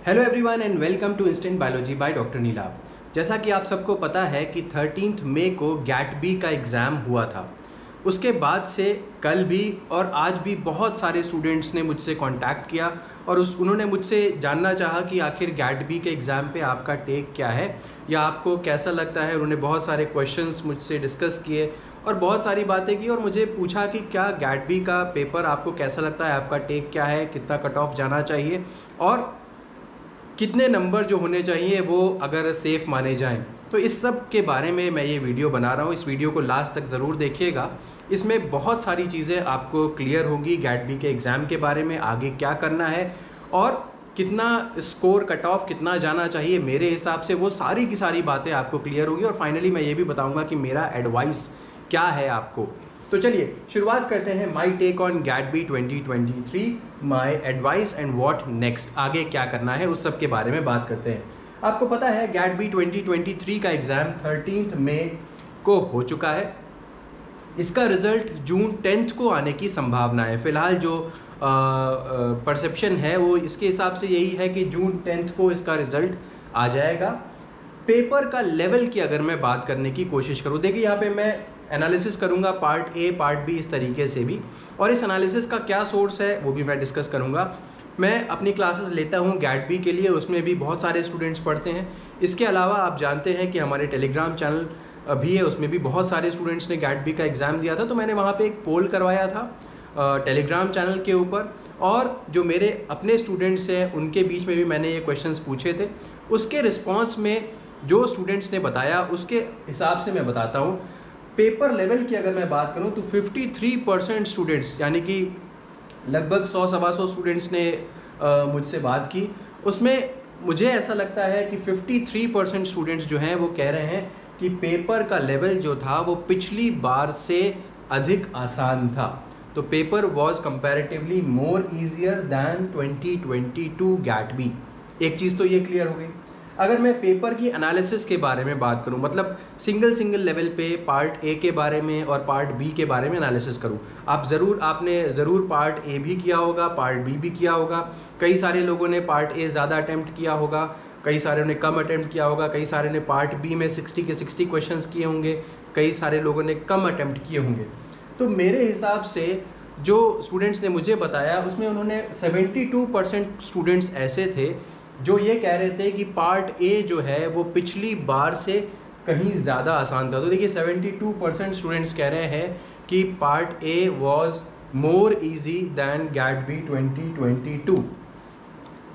Hello everyone and welcome to instant biology by doctor Neelabh. जैसा कि आप सबको पता है कि 13 मई को गैट बी का एग्ज़ाम हुआ था। उसके बाद से कल भी और आज भी बहुत सारे स्टूडेंट्स ने मुझसे कांटेक्ट किया और उन्होंने मुझसे जानना चाहा कि आखिर गैट बी के एग्ज़ाम पे आपका टेक क्या है या आपको कैसा लगता है। उन्होंने बहुत सारे क्वेश्चंस मुझसे डिस्कस किए और बहुत सारी बातें की और मुझे पूछा कि क्या गैट बी का पेपर आपको कैसा लगता है, आपका टेक क्या है, कितना कट ऑफ जाना चाहिए और कितने नंबर जो होने चाहिए वो अगर सेफ़ माने जाएं। तो इस सब के बारे में मैं ये वीडियो बना रहा हूँ। इस वीडियो को लास्ट तक ज़रूर देखिएगा। इसमें बहुत सारी चीज़ें आपको क्लियर होंगी गैट बी के एग्ज़ाम के बारे में, आगे क्या करना है और कितना स्कोर कट ऑफ कितना जाना चाहिए मेरे हिसाब से, वो सारी की सारी बातें आपको क्लियर होगी। और फाइनली मैं ये भी बताऊँगा कि मेरा एडवाइस क्या है आपको। तो चलिए शुरुआत करते हैं। My take on gate B 2023, my advice and what next, आगे क्या करना है उस सब के बारे में बात करते हैं। आपको पता है गैट बी 2023 का एग्ज़ाम 13 मई को हो चुका है। इसका रिज़ल्ट जून 10 को आने की संभावना है। फ़िलहाल जो परसेप्शन है वो इसके हिसाब से यही है कि जून 10 को इसका रिज़ल्ट आ जाएगा। पेपर का लेवल की अगर मैं बात करने की कोशिश करूँ, देखिए यहाँ पे मैं एनालिसिस करूँगा पार्ट ए पार्ट बी इस तरीके से भी, और इस एनालिसिस का क्या सोर्स है वो भी मैं डिस्कस करूँगा। मैं अपनी क्लासेस लेता हूँ गैट बी के लिए, उसमें भी बहुत सारे स्टूडेंट्स पढ़ते हैं। इसके अलावा आप जानते हैं कि हमारे टेलीग्राम चैनल भी है, उसमें भी बहुत सारे स्टूडेंट्स ने गैट बी का एग्ज़ाम दिया था। तो मैंने वहाँ पे एक पोल करवाया था टेलीग्राम चैनल के ऊपर, और जो मेरे अपने स्टूडेंट्स हैं उनके बीच में भी मैंने ये क्वेश्चंस पूछे थे। उसके रिस्पॉन्स में जो स्टूडेंट्स ने बताया उसके हिसाब से मैं बताता हूँ। पेपर लेवल की अगर मैं बात करूँ तो 53% स्टूडेंट्स, यानी कि लगभग 100-125 स्टूडेंट्स ने मुझसे बात की। उसमें मुझे ऐसा लगता है कि 53% स्टूडेंट्स जो हैं वो कह रहे हैं कि पेपर का लेवल जो था वो पिछली बार से अधिक आसान था। तो paper was comparatively more easier than 2022 GATE B. एक चीज़ तो ये क्लियर हो गई। अगर मैं पेपर की एनालिसिस के बारे में बात करूं, मतलब सिंगल लेवल पे पार्ट ए के बारे में और पार्ट बी के बारे में एनालिसिस करूं, आपने ज़रूर पार्ट ए भी किया होगा, पार्ट बी भी किया होगा। कई सारे लोगों ने पार्ट ए ज़्यादा अटैम्प्ट किया होगा, कई सारे ने कम अटैम्प्ट किया होगा, कई सारे ने पार्ट बी में 60 के 60 क्वेश्चंस किए होंगे, कई सारे लोगों ने कम अटैम्प्ट किए होंगे। तो मेरे हिसाब से जो स्टूडेंट्स ने मुझे बताया उसमें उन्होंने 72% स्टूडेंट्स ऐसे थे जो ये कह रहे थे कि पार्ट ए जो है वो पिछली बार से कहीं ज़्यादा आसान था। तो देखिए 72% स्टूडेंट्स कह रहे हैं कि part A was more easy than GATE B 2022।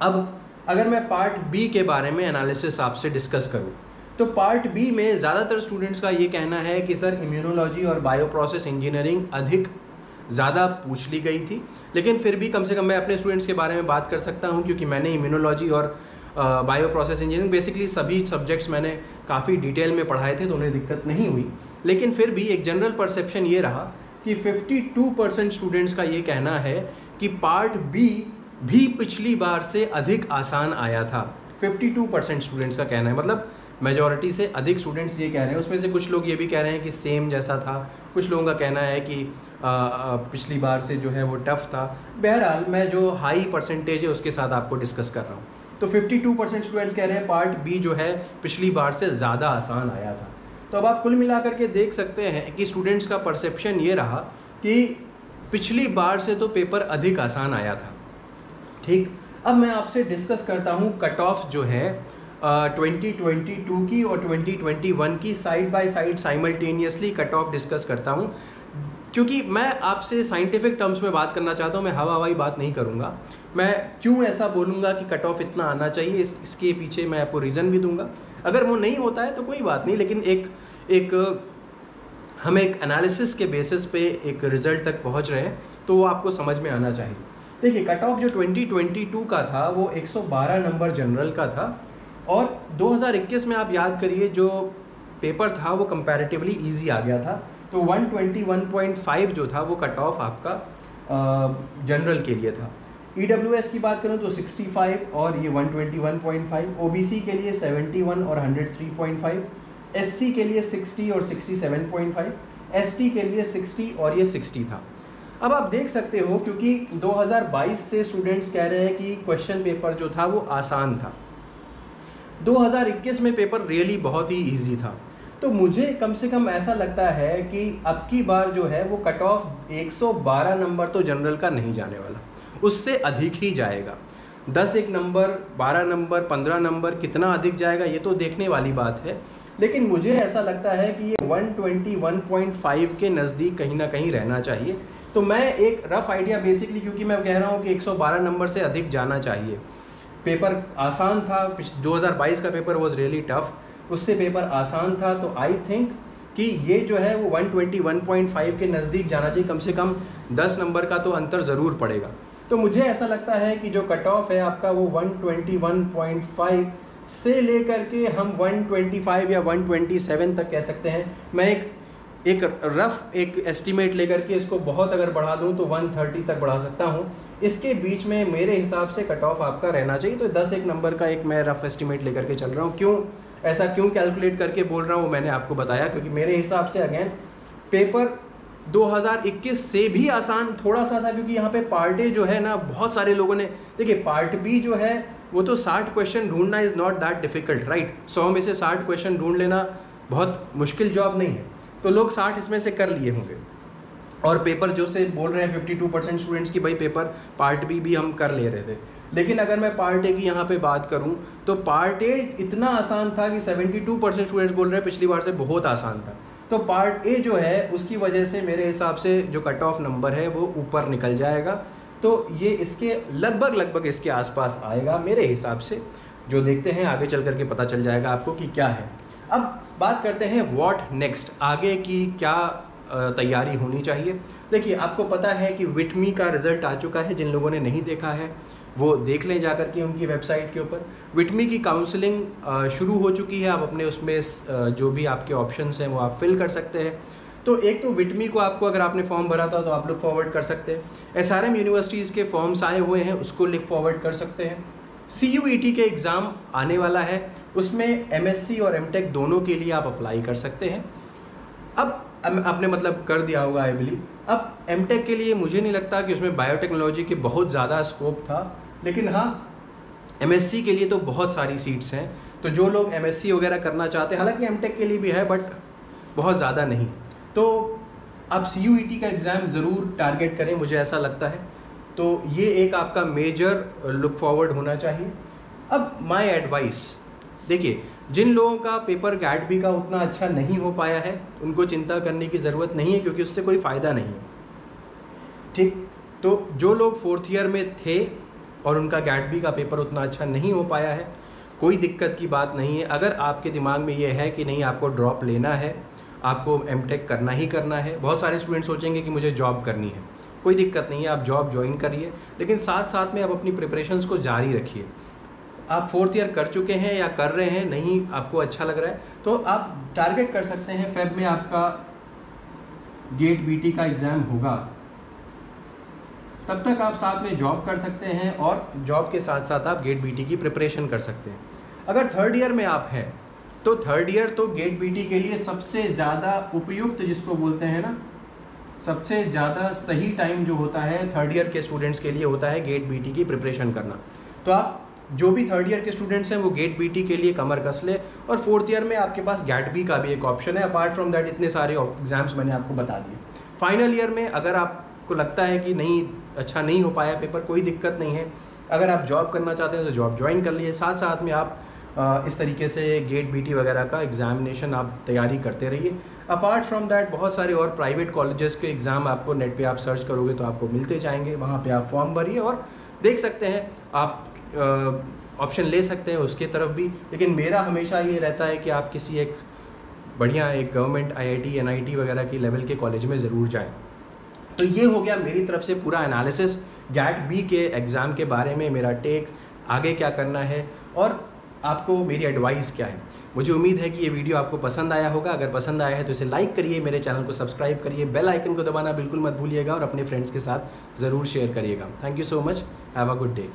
अब अगर मैं पार्ट बी के बारे में एनालिसिस आपसे डिस्कस करूँ तो पार्ट बी में ज़्यादातर स्टूडेंट्स का ये कहना है कि सर इम्यूनोलॉजी और बायोप्रोसेस इंजीनियरिंग अधिक ज़्यादा पूछ ली गई थी, लेकिन फिर भी कम से कम मैं अपने स्टूडेंट्स के बारे में बात कर सकता हूं क्योंकि मैंने इम्यूनोलॉजी और बायो प्रोसेस इंजीनियरिंग बेसिकली सभी सब्जेक्ट्स मैंने काफ़ी डिटेल में पढ़ाए थे, तो उन्हें दिक्कत नहीं हुई। लेकिन फिर भी एक जनरल परसेप्शन ये रहा कि 52% स्टूडेंट्स का ये कहना है कि पार्ट बी भी पिछली बार से अधिक आसान आया था। 52% स्टूडेंट्स का कहना है, मतलब मेजॉरिटी से अधिक स्टूडेंट्स ये कह रहे हैं। उसमें से कुछ लोग ये भी कह रहे हैं कि सेम जैसा था, कुछ लोगों का कहना है कि पिछली बार से जो है वो टफ़ था। बहरहाल मैं जो हाई परसेंटेज है उसके साथ आपको डिस्कस कर रहा हूँ। तो 52% स्टूडेंट्स कह रहे हैं पार्ट बी जो है पिछली बार से ज़्यादा आसान आया था। तो अब आप कुल मिलाकर के देख सकते हैं कि स्टूडेंट्स का परसेप्शन ये रहा कि पिछली बार से तो पेपर अधिक आसान आया था। ठीक, अब मैं आपसे डिस्कस करता हूँ कट ऑफ जो है 2022 की और 2021 की side by side simultaneously cut off discuss करता हूँ, क्योंकि मैं आपसे साइंटिफिक टर्म्स में बात करना चाहता हूँ। मैं हवाई बात नहीं करूँगा। मैं क्यों ऐसा बोलूँगा कि कट ऑफ इतना आना चाहिए, इसके पीछे मैं आपको रीज़न भी दूंगा। अगर वो नहीं होता है तो कोई बात नहीं, लेकिन हम एक एनालिसिस के बेसिस पे एक रिज़ल्ट तक पहुँच रहे हैं तो वो आपको समझ में आना चाहिए। देखिए कट ऑफ जो 2022 का था वो 112 नंबर जनरल का था, और 2021 में आप याद करिए जो पेपर था वो कंपैरेटिवली इजी आ गया था। तो 121.5 जो था वो कट ऑफ आपका जनरल के लिए था। EWS की बात करूँ तो 65 और ये 121.5, OBC के लिए 71 और 103.5, SC के लिए 60 और 67.5, ST के लिए 60 और ये 60 था। अब आप देख सकते हो क्योंकि 2022 से स्टूडेंट्स कह रहे हैं कि क्वेश्चन पेपर जो था वो आसान था, 2021 में पेपर रियली बहुत ही इजी था। तो मुझे कम से कम ऐसा लगता है कि अब की बार जो है वो कट ऑफ 112 नंबर तो जनरल का नहीं जाने वाला, उससे अधिक ही जाएगा। 10 एक नंबर, 12 नंबर, 15 नंबर कितना अधिक जाएगा ये तो देखने वाली बात है, लेकिन मुझे ऐसा लगता है कि ये 121.5 के नज़दीक कहीं ना कहीं रहना चाहिए। तो मैं एक रफ आइडिया बेसिकली, क्योंकि मैं कह रहा हूँ कि 112 नंबर से अधिक जाना चाहिए। पेपर आसान था, 2022 का पेपर वॉज रियली टफ, उससे पेपर आसान था, तो आई थिंक कि ये जो है वो 121.5 के नज़दीक जाना चाहिए, कम से कम 10 नंबर का तो अंतर ज़रूर पड़ेगा। तो मुझे ऐसा लगता है कि जो कट ऑफ है आपका वो 121.5 से लेकर के हम 125 या 127 तक कह सकते हैं। मैं एक रफ एक एस्टिमेट लेकर के इसको बहुत अगर बढ़ा दूं तो 130 तक बढ़ा सकता हूं। इसके बीच में मेरे हिसाब से कट ऑफ आपका रहना चाहिए। तो 10 एक नंबर का एक मैं रफ एस्टिमेट लेकर के चल रहा हूं। क्यों कैलकुलेट करके बोल रहा हूं मैंने आपको बताया, क्योंकि मेरे हिसाब से अगेन पेपर 2021 से भी आसान थोड़ा सा था, क्योंकि यहाँ पे पार्ट ए जो है ना, बहुत सारे लोगों ने, देखिए पार्ट बी जो है वो तो 60 क्वेश्चन ढूंढना is not that difficult, right. 100 में से 60 क्वेश्चन ढूंढ लेना बहुत मुश्किल जॉब नहीं है, तो लोग 60 इसमें से कर लिए होंगे। और पेपर जो से बोल रहे हैं 52% स्टूडेंट्स की भाई पेपर पार्ट बी भी हम कर ले रहे थे। लेकिन अगर मैं पार्ट ए की यहाँ पे बात करूँ तो पार्ट ए इतना आसान था कि 72% स्टूडेंट्स बोल रहे हैं पिछली बार से बहुत आसान था। तो पार्ट ए जो है उसकी वजह से मेरे हिसाब से जो कट ऑफ नंबर है वो ऊपर निकल जाएगा, तो ये इसके लगभग इसके आसपास आएगा मेरे हिसाब से। जो देखते हैं आगे चल करके पता चल जाएगा आपको कि क्या है। अब बात करते हैं व्हाट नेक्स्ट, आगे की क्या तैयारी होनी चाहिए। देखिए आपको पता है कि विटमी का रिजल्ट आ चुका है, जिन लोगों ने नहीं देखा है वो देख लें जा करके उनकी वेबसाइट के ऊपर। विटमी की काउंसलिंग शुरू हो चुकी है, आप अपने उसमें जो भी आपके ऑप्शंस हैं वो आप फिल कर सकते हैं। तो एक तो विटमी को आपको अगर आपने फॉर्म भरा था तो आप लुक फॉरवर्ड कर सकते हैं। SRM यूनिवर्सिटीज़ के फॉर्म्स आए हुए हैं उसको लुक फॉरवर्ड कर सकते हैं। CUET के एग्ज़ाम आने वाला है, उसमें MSc और MTech दोनों के लिए आप अप्लाई कर सकते हैं। अब आपने मतलब कर दिया होगा आई बिलीव। अब MTech के लिए मुझे नहीं लगता कि उसमें बायोटेक्नोलॉजी के बहुत ज़्यादा स्कोप था, लेकिन हाँ MSc के लिए तो बहुत सारी सीट्स हैं। तो जो लोग MSc वगैरह करना चाहते हैं, हालांकि MTech के लिए भी है बट बहुत ज़्यादा नहीं, तो आप CUET का एग्ज़ाम ज़रूर टारगेट करें, मुझे ऐसा लगता है। तो ये एक आपका मेजर लुक फॉरवर्ड होना चाहिए। अब माय एडवाइस, देखिए जिन लोगों का पेपर GAT-B का उतना अच्छा नहीं हो पाया है उनको चिंता करने की ज़रूरत नहीं है, क्योंकि उससे कोई फ़ायदा नहीं है, ठीक। तो जो लोग 4th ईयर में थे और उनका GAT-B का पेपर उतना अच्छा नहीं हो पाया है, कोई दिक्कत की बात नहीं है। अगर आपके दिमाग में ये है कि नहीं आपको ड्रॉप लेना है, आपको MTech करना ही करना है, बहुत सारे स्टूडेंट सोचेंगे कि मुझे जॉब करनी है, कोई दिक्कत नहीं है, आप जॉब ज्वाइन करिए, लेकिन साथ साथ में आप अपनी प्रिपरेशंस को जारी रखिए। आप 4th ईयर कर चुके हैं या कर रहे हैं, नहीं आपको अच्छा लग रहा है तो आप टारगेट कर सकते हैं फेब में आपका GATE-BT का एग्ज़ाम होगा, तब तक आप साथ में जॉब कर सकते हैं और जॉब के साथ साथ आप GATE-BT की प्रिपरेशन कर सकते हैं। अगर 3rd ईयर में आप हैं तो 3rd ईयर तो GATE-BT के लिए सबसे ज़्यादा उपयुक्त, जिसको बोलते हैं ना, सबसे ज़्यादा सही टाइम जो होता है 3rd ईयर के स्टूडेंट्स के लिए होता है GATE-BT की प्रिपरेशन करना। तो आप जो भी 3rd ईयर के स्टूडेंट्स हैं वो GATE-BT के लिए कमर कस ले, और 4th ईयर में आपके पास GAT-B का भी एक ऑप्शन है। अपार्ट फ्रॉम दैट इतने सारे एग्जाम्स मैंने आपको बता दिए। फाइनल ईयर में अगर आपको लगता है कि नहीं अच्छा नहीं हो पाया पेपर, कोई दिक्कत नहीं है, अगर आप जॉब करना चाहते हैं तो जॉब ज्वाइन कर लिए, साथ साथ में आप इस तरीके से GATE-BT वगैरह का एग्जामिनेशन आप तैयारी करते रहिए। अपार्ट फ्रॉम दैट बहुत सारे और प्राइवेट कॉलेजेस के एग्ज़ाम आपको नेट पे आप सर्च करोगे तो आपको मिलते जाएंगे, वहाँ पे आप फॉर्म भरिए और देख सकते हैं, आप ऑप्शन ले सकते हैं उसके तरफ भी। लेकिन मेरा हमेशा ये रहता है कि आप किसी एक बढ़िया एक गवर्नमेंट IIT NIT वगैरह की लेवल के कॉलेज में ज़रूर जाएं। तो ये हो गया मेरी तरफ से पूरा एनालिसिस GAT-B के एग्ज़ाम के बारे में, मेरा टेक, आगे क्या करना है और आपको मेरी एडवाइस क्या है। मुझे उम्मीद है कि ये वीडियो आपको पसंद आया होगा। अगर पसंद आया है तो इसे लाइक करिए, मेरे चैनल को सब्सक्राइब करिए, बेल आइकन को दबाना बिल्कुल मत भूलिएगा और अपने फ्रेंड्स के साथ ज़रूर शेयर करिएगा। Thank you so much, have a good day.